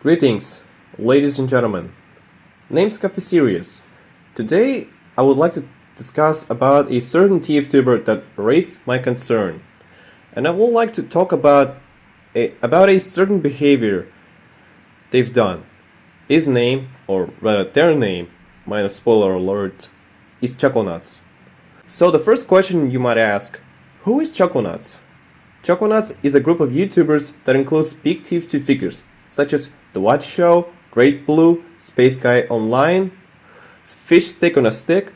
Greetings, ladies and gentlemen. Name's Coffee Serious. Today, I would like to discuss about a certain TF2 that raised my concern, and I would like to talk about a certain behavior they've done. His name, or rather their name, minor spoiler alert, is Choconuts. So the first question you might ask, who is Choconuts? Choconuts is a group of YouTubers that includes big TF2 figures, such as The What Show, Great Blue, Space Guy Online, Fish Stick on a Stick,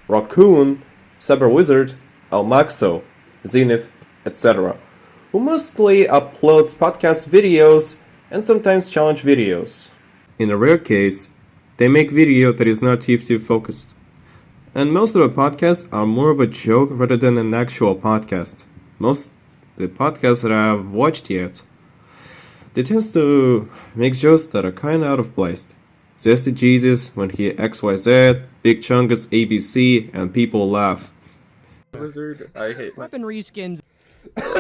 Raccoon, Cyberwizard, elmaxo, Zenith, etc., who mostly uploads podcast videos and sometimes challenge videos. In a rare case, they make video that is not TF2 focused. And most of the podcasts are more of a joke rather than an actual podcast. Most the podcasts that I have watched yet, they tend to make jokes that are kinda out of place. Zesty Jesus when he XYZ, Big Chungus ABC, and people laugh. Wizard, I hate weapon reskins. I'm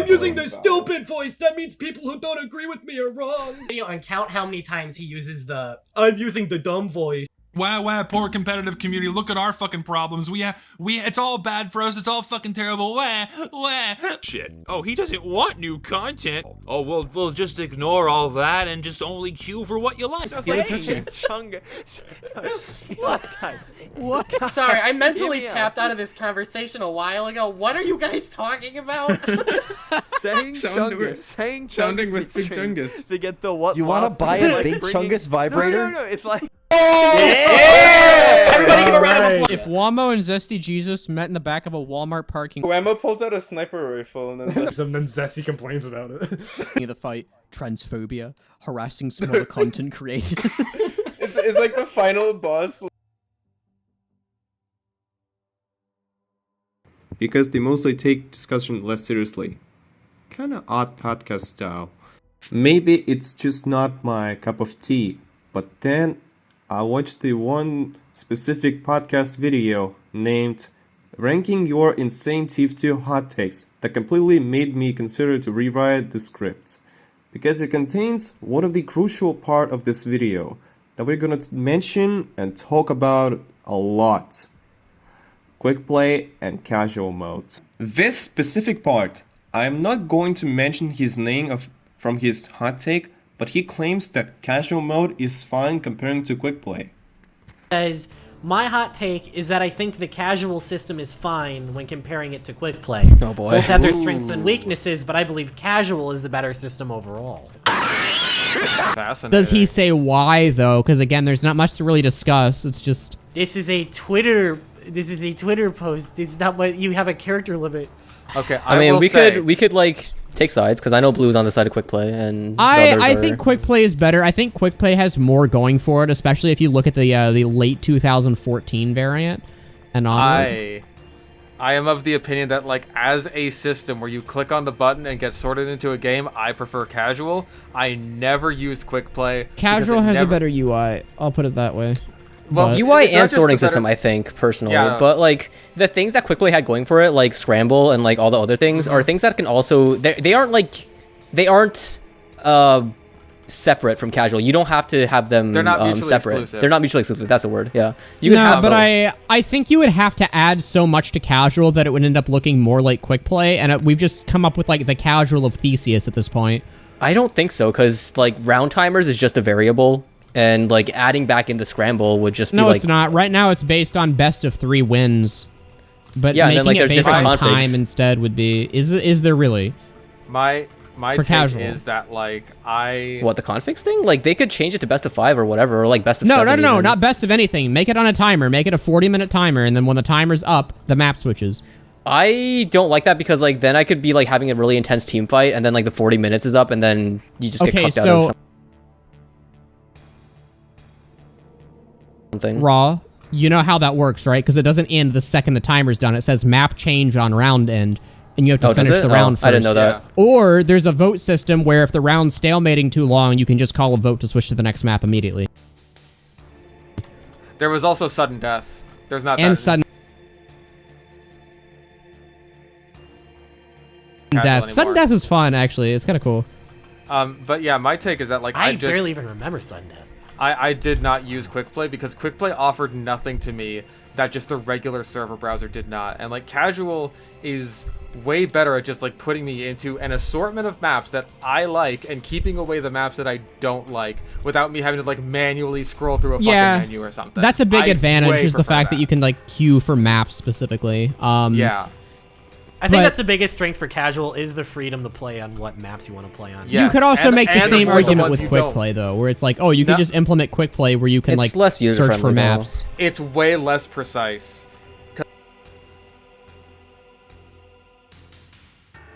using the stupid voice. That means people who don't agree with me are wrong. And count how many times he uses the I'm using the dumb voice. Wow, poor competitive community. Look at our fucking problems. It's all bad for us. It's all fucking terrible. Wah. Shit. Oh, he doesn't want new content. Oh, we'll just ignore all that and just only queue for what you like. What? Sorry, I mentally tapped out of this conversation a while ago. What are you guys talking about? Sounding with Big Chungus to get the what? You want to buy a Big Chungus vibrator? No, it's like. Yeah! Everybody give a round of applause. If Wamo and Zesty Jesus met in the back of a Walmart parking Whammo pulls out a sniper rifle and then Zesty complains about it. the fight, transphobia, harassing smaller content creators. it's like the final boss. Because they mostly take discussion less seriously. Kinda odd podcast style. Maybe it's just not my cup of tea, but then I watched the one specific podcast video named Ranking Your Insane TF2 Hot Takes that completely made me consider to rewrite the script. Because it contains one of the crucial part of this video that we're gonna mention and talk about a lot. Quickplay and casual mode. This specific part, I am not going to mention his name from his hot take, but he claims that casual mode is fine comparing to Quickplay. Guys, my hot take is that I think the casual system is fine when comparing it to Quickplay. Oh boy. Both have their strengths and weaknesses, but I believe casual is the better system overall. Does he say why though? Because again, there's not much to really discuss. It's just This is a Twitter post. It's not what you have a character limit. Okay, I mean, we could like take sides because I know Blue's on the side of Quickplay, and I think Quickplay is better. I think Quickplay has more going for it, especially if you look at the late 2014 variant and onward. I am of the opinion that like as a system where you click on the button and get sorted into a game, I prefer casual. I never used Quickplay. Casual has a better UI. I'll put it that way. Well, UI and sorting system, I think, personally. Yeah. But, like, the things that Quickplay had going for it, like Scramble and, like, all the other things, are things that can also... They aren't separate from casual. You don't have to have them They're not mutually separate. exclusive. They're not mutually exclusive. That's a word, yeah. You can have but both. I think you would have to add so much to casual that it would end up looking more like Quickplay, and we've just come up with, like, the casual of Theseus at this point. I don't think so, because, like, round timers is just a variable. And, like, adding back in the Scramble would just be, No, like... it's not. Right now, it's based on best of 3 wins. But yeah, making and then, like, it there's based different on configs. time instead would be... Is there really? My For take casual. is that like What, the configs thing? Like, they could change it to best of 5 or whatever, or, like, best of 7 No, even. not best of anything. Make it on a timer. Make it a 40-minute timer, and then when the timer's up, the map switches. I don't like that because, like, then I could be, like, having a really intense team fight, and then, like, the 40 minutes is up, and then you just get cucked out of something. Raw, you know how that works, right? Because it doesn't end the second the timer's done. It says map change on round end, and you have to finish the round first. I didn't know that. Or there's a vote system where if the round's stalemating too long, you can just call a vote to switch to the next map immediately. There was also sudden death. There's not And that sudden casual death. anymore. Sudden death was fun, actually. It's kind of cool. But yeah, my take is that like I barely even remember sudden death. I did not use Quickplay because Quickplay offered nothing to me that just the regular server browser did not. And like casual is way better at just like putting me into an assortment of maps that I like and keeping away the maps that I don't like without me having to like manually scroll through a fucking menu or something. That's a big advantage, is the fact that you can like queue for maps specifically. Yeah. I think that's the biggest strength for casual is the freedom to play on what maps you want to play on. Yes. You could also make the same argument with you quick play though, where it's like, oh, you could just implement quick play where you can like less search for maps. It's way less precise.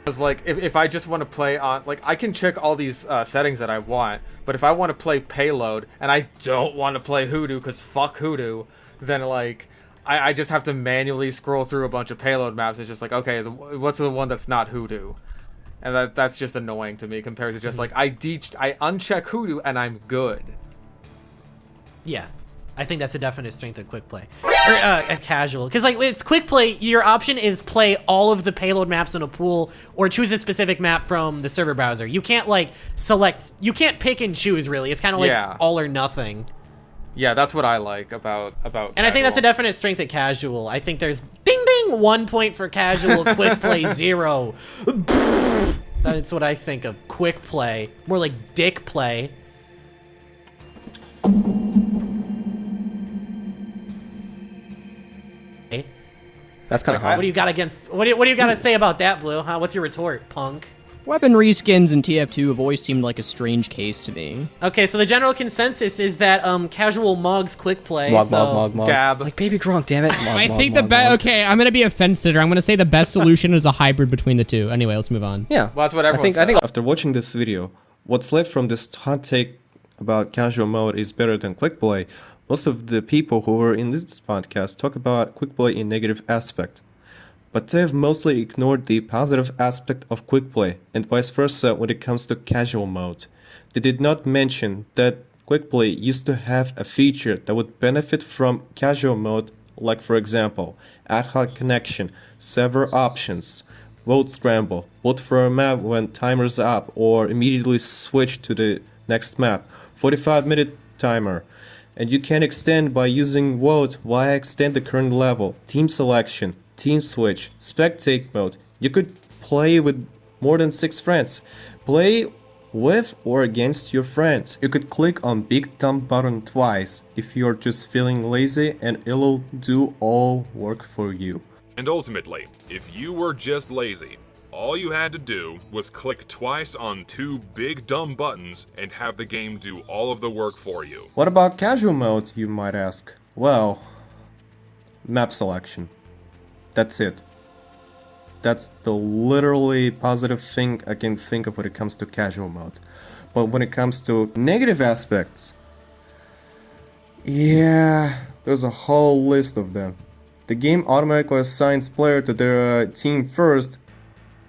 Because like if I just want to play on, like I can check all these settings that I want, but if I want to play payload and I don't want to play hoodoo because fuck hoodoo, then like I just have to manually scroll through a bunch of payload maps. It's just like, okay, what's the one that's not hoodoo? And that's just annoying to me compared to just like I uncheck hoodoo and I'm good. Yeah, I think that's a definite strength of quick play or a casual, because like it's quick play. Your option is play all of the payload maps in a pool or choose a specific map from the server browser. You can't like select. You can't pick and choose really. It's kind of like all or nothing. Yeah, that's what I like about And casual. I think that's a definite strength at casual. I think there's ding ding 1 point for casual, quick play 0. That's what I think of quick play. More like dick play. That's kind of hard. What do you got against? What do you got to say about that, Blue? Huh? What's your retort, punk? Weapon reskins in TF2 have always seemed like a strange case to me. Okay, so the general consensus is that casual mugs quick play. Mog. Dab. Like baby drunk, damn it. I think the best. Okay, I'm gonna be a fence sitter. I'm gonna say the best solution is a hybrid between the two. Anyway, let's move on. Yeah, well, that's what everyone said. After watching this video, what's left from this hot take about casual mode is better than quick play. Most of the people who were in this podcast talk about quick play in negative aspect. But they have mostly ignored the positive aspect of quick play and vice versa when it comes to casual mode. They did not mention that quick play used to have a feature that would benefit from casual mode, like for example, ad hoc connection, several options, vote scramble, vote for a map when timer's up or immediately switch to the next map, 45-minute timer. And you can extend by using vote via extend the current level, team selection, team switch, spectate mode. You could play with more than 6 friends. Play with or against your friends. You could click on big thumb button twice if you're just feeling lazy and it'll do all work for you. And ultimately, if you were just lazy, all you had to do was click twice on 2 big dumb buttons and have the game do all of the work for you. What about casual mode, you might ask? Well, map selection. That's it. That's the literally positive thing I can think of when it comes to casual mode. But when it comes to negative aspects, yeah, there's a whole list of them. The game automatically assigns player to their team first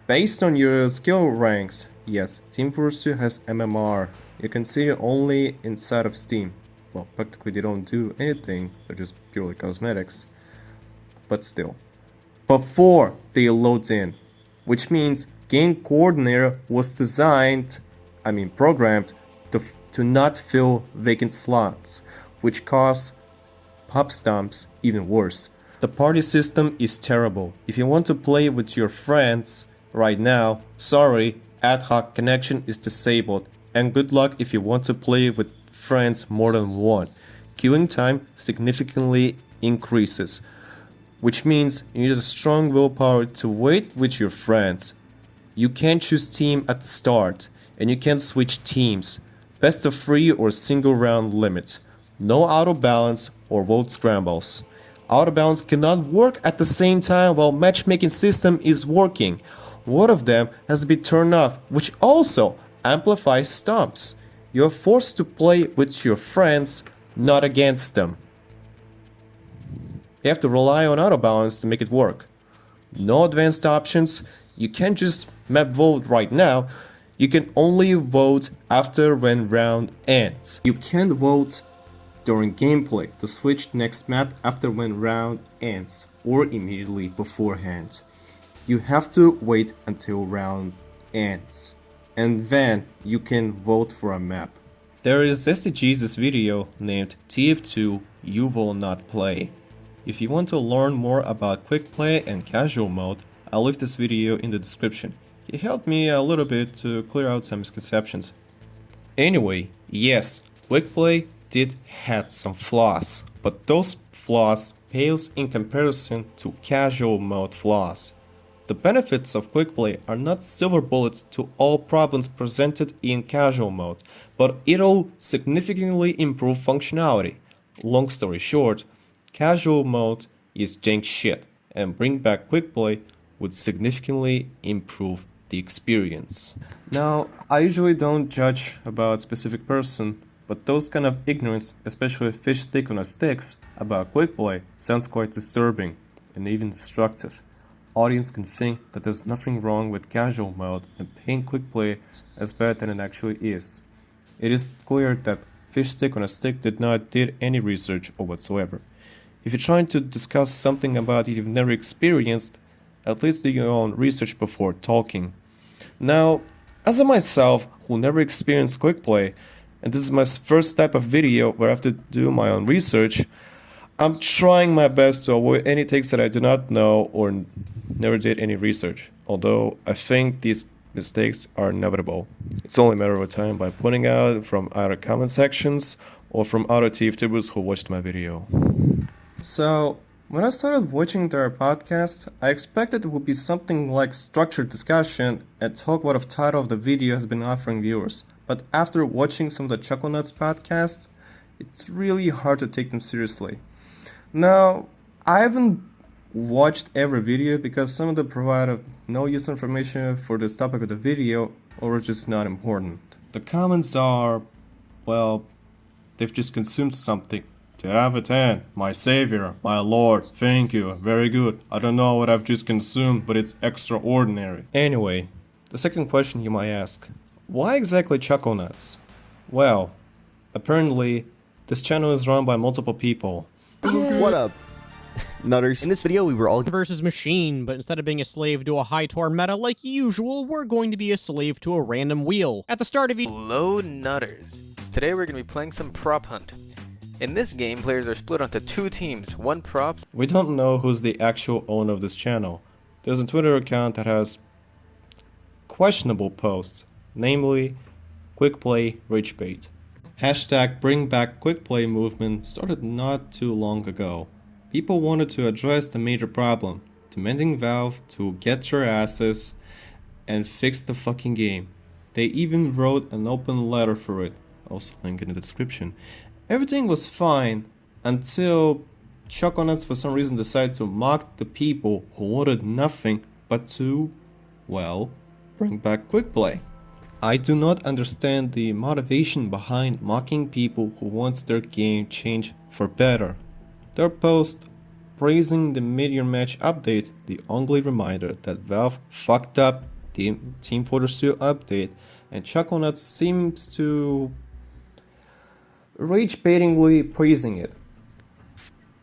based on your skill ranks. Yes, Team Force 2 has MMR. You can see it only inside of Steam. Well, practically they don't do anything, they're just purely cosmetics. But still. Before they load in, which means game coordinator was programmed to not fill vacant slots, which cause pop stomps even worse. The party system is terrible. If you want to play with your friends right now, sorry, ad hoc connection is disabled, and good luck if you want to play with friends more than one. Queuing time significantly increases, which means you need a strong willpower to wait with your friends. You can't choose team at the start, and you can't switch teams. Best of 3 or single round limit. No auto balance or vote scrambles. Auto balance cannot work at the same time while matchmaking system is working. One of them has to be turned off, which also amplifies stomps. You're forced to play with your friends, not against them. You have to rely on auto balance to make it work. No advanced options. You can't just map vote right now. You can only vote after when round ends. You can't vote during gameplay to switch next map after when round ends or immediately beforehand. You have to wait until round ends. and then you can vote for a map. There is Zesty Jesus video named TF2 You Will Not Play. If you want to learn more about Quickplay and casual mode, I'll leave this video in the description. It helped me a little bit to clear out some misconceptions. Anyway, yes, Quickplay did have some flaws, but those flaws pales in comparison to casual mode flaws. The benefits of Quickplay are not silver bullets to all problems presented in casual mode, but it'll significantly improve functionality. Long story short, casual mode is jank shit, and bring back Quickplay would significantly improve the experience. Now, I usually don't judge about specific person, but those kind of ignorance, especially fish stick on a sticks, about Quickplay sounds quite disturbing and even destructive. Audience can think that there's nothing wrong with casual mode and paint Quickplay as bad than it actually is. It is clear that fish stick on a stick did not did any research or whatsoever. If you're trying to discuss something about it you've never experienced, at least do your own research before talking. Now, as of myself, who never experienced Quickplay, and this is my first type of video where I have to do my own research, I'm trying my best to avoid any takes that I do not know or never did any research, although I think these mistakes are inevitable. It's only a matter of time by pointing out from either comment sections or from other TFTubers who watched my video. So, when I started watching their podcast, I expected it would be something like structured discussion and talk what the title of the video has been offering viewers. But after watching some of the Choconuts podcasts, it's really hard to take them seriously. Now, I haven't watched every video because some of them provide no use information for this topic of the video or just not important. The comments are, well, they've just consumed something. 10 out of 10, my savior, my lord, thank you, very good. I don't know what I've just consumed, but it's extraordinary. Anyway, the second question you might ask, why exactly Choconuts? Well, apparently, this channel is run by multiple people. What up, nutters? In this video, we were all versus machine, but instead of being a slave to a high tor meta like usual, we're going to be a slave to a random wheel. At the start of each— Hello, nutters. Today we're going to be playing some prop hunt. In this game, players are split onto two teams, one props. We don't know who's the actual owner of this channel. There's a Twitter account that has questionable posts, namely Quickplay Ragebait. Hashtag Bring Back Quickplay movement started not too long ago. People wanted to address the major problem, demanding Valve to get your asses and fix the fucking game. They even wrote an open letter for it, also link in the description. Everything was fine until Choconuts for some reason decided to mock the people who wanted nothing but to, well, bring back Quickplay. I do not understand the motivation behind mocking people who wants their game changed for better. Their post praising the mid-year match update, the only reminder that Valve fucked up the Team Fortress 2 update, and Chucklenuts seems to rage-baitingly praising it.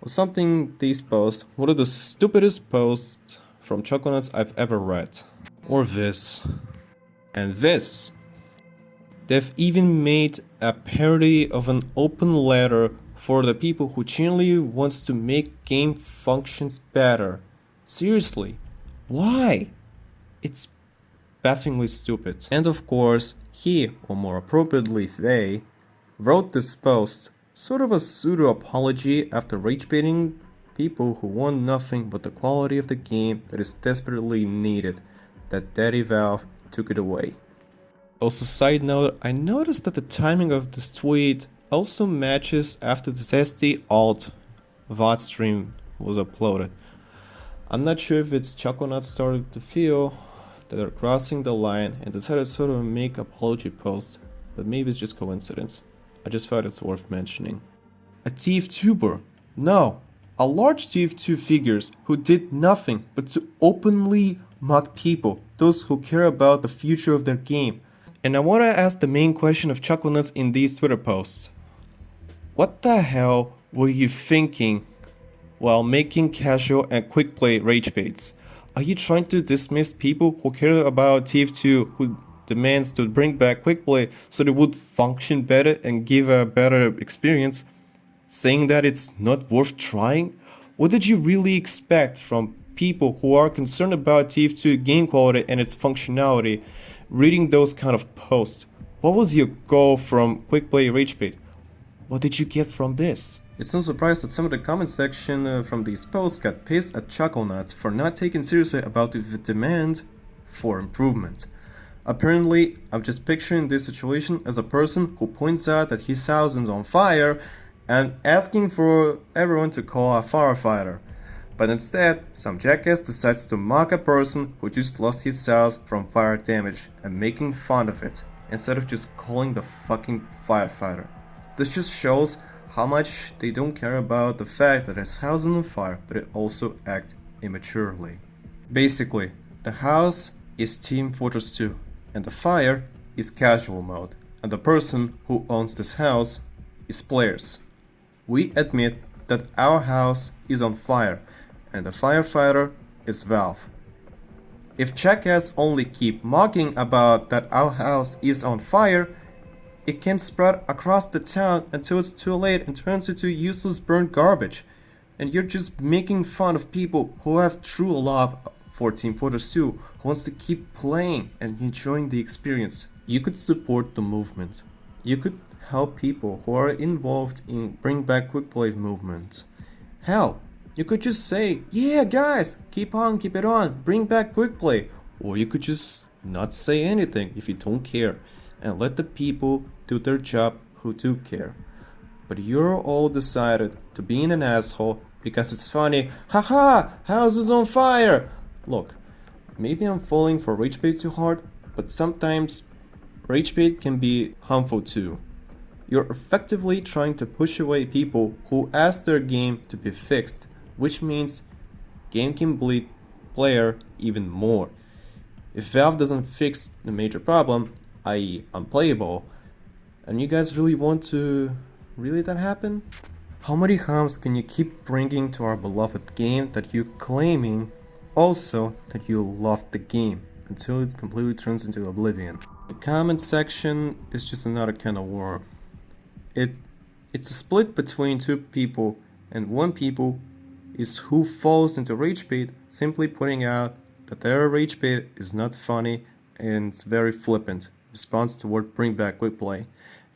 Was something these posts, one of the stupidest posts from Choconuts I've ever read. Or this. And this. They've even made a parody of an open letter for the people who genuinely wants to make game functions better. Seriously, why? It's bafflingly stupid. And of course, he, or more appropriately they, wrote this post, sort of a pseudo-apology after rage-baiting people who want nothing but the quality of the game that is desperately needed, that Daddy Valve took it away. Also, side note, I noticed that the timing of this tweet also matches after the Zesty thewhat stream was uploaded. I'm not sure if it's Choconuts started to feel that they're crossing the line and decided to sort of make apology posts, but maybe it's just coincidence. I just thought it's worth mentioning. A TFTuber? No, a large TF2 figures who did nothing but to openly mock people, those who care about the future of their game. And I want to ask the main question of Chucklenuts in these Twitter posts. What the hell were you thinking while making casual and quick play rage baits? Are you trying to dismiss people who care about TF2, who demands to bring back Quickplay so they would function better and give a better experience, saying that it's not worth trying? What did you really expect from people who are concerned about TF2 game quality and its functionality reading those kind of posts? What was your goal from Quickplay RageBait? What did you get from this? It's no surprise that some of the comment section from these posts got pissed at Choconuts for not taking seriously about the demand for improvement. Apparently, I'm just picturing this situation as a person who points out that his house is on fire and asking for everyone to call a firefighter. But instead, some jackass decides to mock a person who just lost his house from fire damage and making fun of it, instead of just calling the fucking firefighter. This just shows how much they don't care about the fact that his house is on fire, but it also act immaturely. Basically, the house is Team Fortress 2, and the fire is casual mode, and the person who owns this house is players. We admit that our house is on fire, and the firefighter is Valve. If jackass only keep mocking about that our house is on fire, it can spread across the town until it's too late and turns into useless burnt garbage. And you're just making fun of people who have true love for Team Fortress 2, who wants to keep playing and enjoying the experience. You could support the movement. You could help people who are involved in bring back Quickplay movement. Hell, you could just say, yeah guys, keep it on, bring back Quickplay. Or you could just not say anything if you don't care, and let the people do their job who do care. But you're all decided to be an asshole because it's funny. Haha, house is on fire! Look, maybe I'm falling for RageBait too hard, but sometimes RageBait can be harmful too. You're effectively trying to push away people who ask their game to be fixed, which means game can bleed player even more. If Valve doesn't fix the major problem, i.e. unplayable, and you guys really want to that happen? How many harms can you keep bringing to our beloved game that you're claiming also that you love the game until it completely turns into oblivion? The comment section is just another can of worm. It's a split between two people, and one people is who falls into RageBait simply putting out that their RageBait is not funny and it's very flippant response toward bring back Quickplay.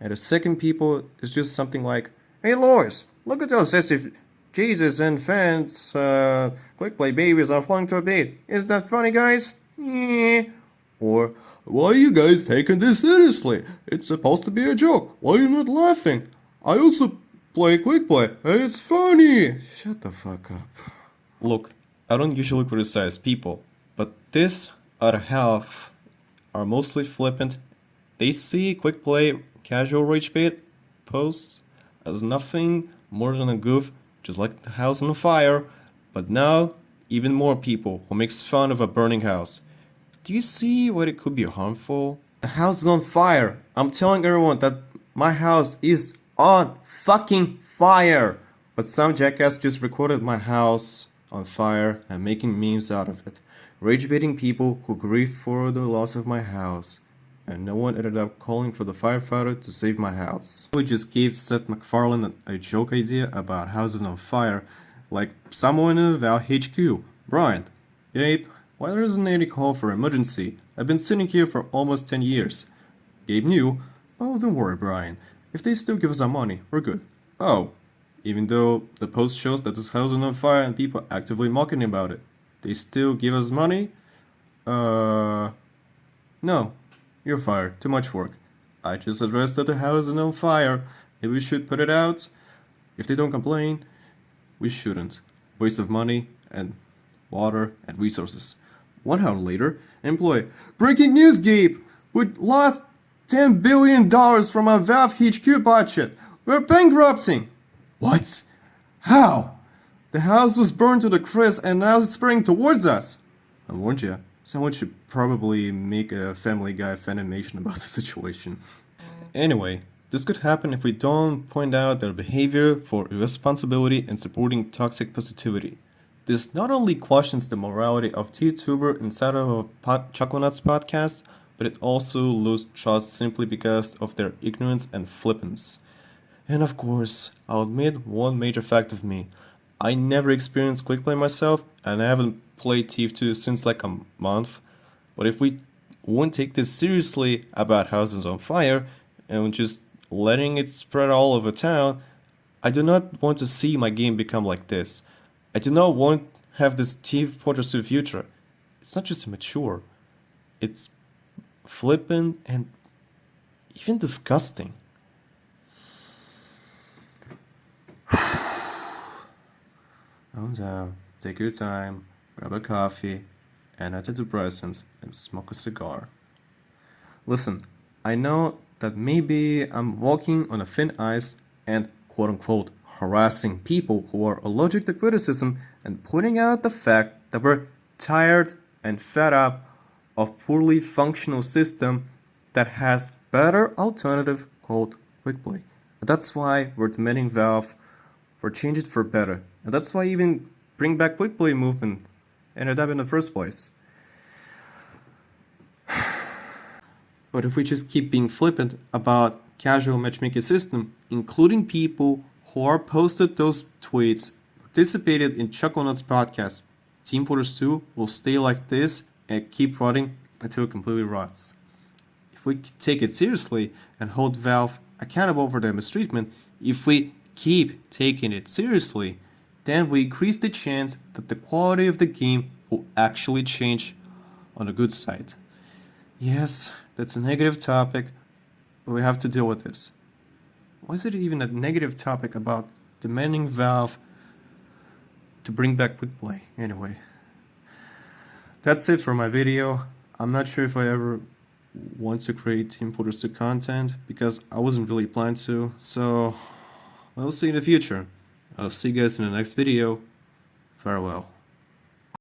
And the second people is just something like, hey Lois, look at those Zesty Jesus and fans Quickplay babies are falling to a bait. Is that funny, guys? Yeah. Or, why are you guys taking this seriously? It's supposed to be a joke. Why are you not laughing? I also play Quickplay. It's funny. Shut the fuck up. Look, I don't usually criticize people, but this other half are mostly flippant. They see Quickplay casual RageBait posts as nothing more than a goof, just like the house on fire. But now, even more people who makes fun of a burning house. Do you see what it could be harmful? The house is on fire. I'm telling everyone that my house is on fucking fire. But some jackass just recorded my house on fire and making memes out of it. Rage-baiting people who grieve for the loss of my house. And no one ended up calling for the firefighter to save my house. We just gave Seth MacFarlane a joke idea about houses on fire, like someone in Valve HQ. Brian, Gabe, why there isn't any call for emergency? I've been sitting here for almost 10 years. Gabe knew. Oh, don't worry, Brian. If they still give us our money, we're good. Oh, even though the post shows that this house is on fire and people actively mocking about it, they still give us money? No. You're fired. Too much work. I just addressed that the house is on fire. Maybe we should put it out. If they don't complain, we shouldn't. Waste of money and water and resources. 1 hour later, employee. Breaking news, Gabe! We lost $10 billion from our Valve HQ budget. We're bankrupting. What? How? The house was burned to the crisp and now it's spreading towards us. I warned you. Someone should probably make a Family Guy fan animation about the situation. Anyway, this could happen if we don't point out their behavior for irresponsibility and supporting toxic positivity. This not only questions the morality of TubeTuber inside of a Choconuts podcast, but it also lose trust simply because of their ignorance and flippance. And of course, I'll admit one major fact of me. I never experienced Quickplay myself, and I haven't played TF2 since like a month. But if we won't take this seriously about houses on fire, and just letting it spread all over town, I do not want to see my game become like this. I do not want to have this TF2 future. It's not just immature. It's flippant and even disgusting. Calm down, take your time, grab a coffee, and antidepressants, and smoke a cigar. Listen, I know that maybe I'm walking on a thin ice and quote-unquote harassing people who are allergic to criticism and pointing out the fact that we're tired and fed up of poorly functional system that has better alternative called Quickplay. That's why we're demanding Valve for change it for better. And that's why even bring back Quickplay movement ended up in the first place. But if we just keep being flippant about casual matchmaking system, including people who are posted those tweets, participated in Choconuts podcast, Team Fortress 2 will stay like this and keep running until it completely rots. If we take it seriously and hold Valve accountable for their mistreatment, if we keep taking it seriously, then we increase the chance that the quality of the game will actually change on the good side. Yes, that's a negative topic, but we have to deal with this. Why is it even a negative topic about demanding Valve to bring back Quickplay? Anyway, that's it for my video. I'm not sure if I ever want to create Team Fortress 2 content because I wasn't really planning to, so we'll see in the future. I'll see you guys in the next video. Farewell.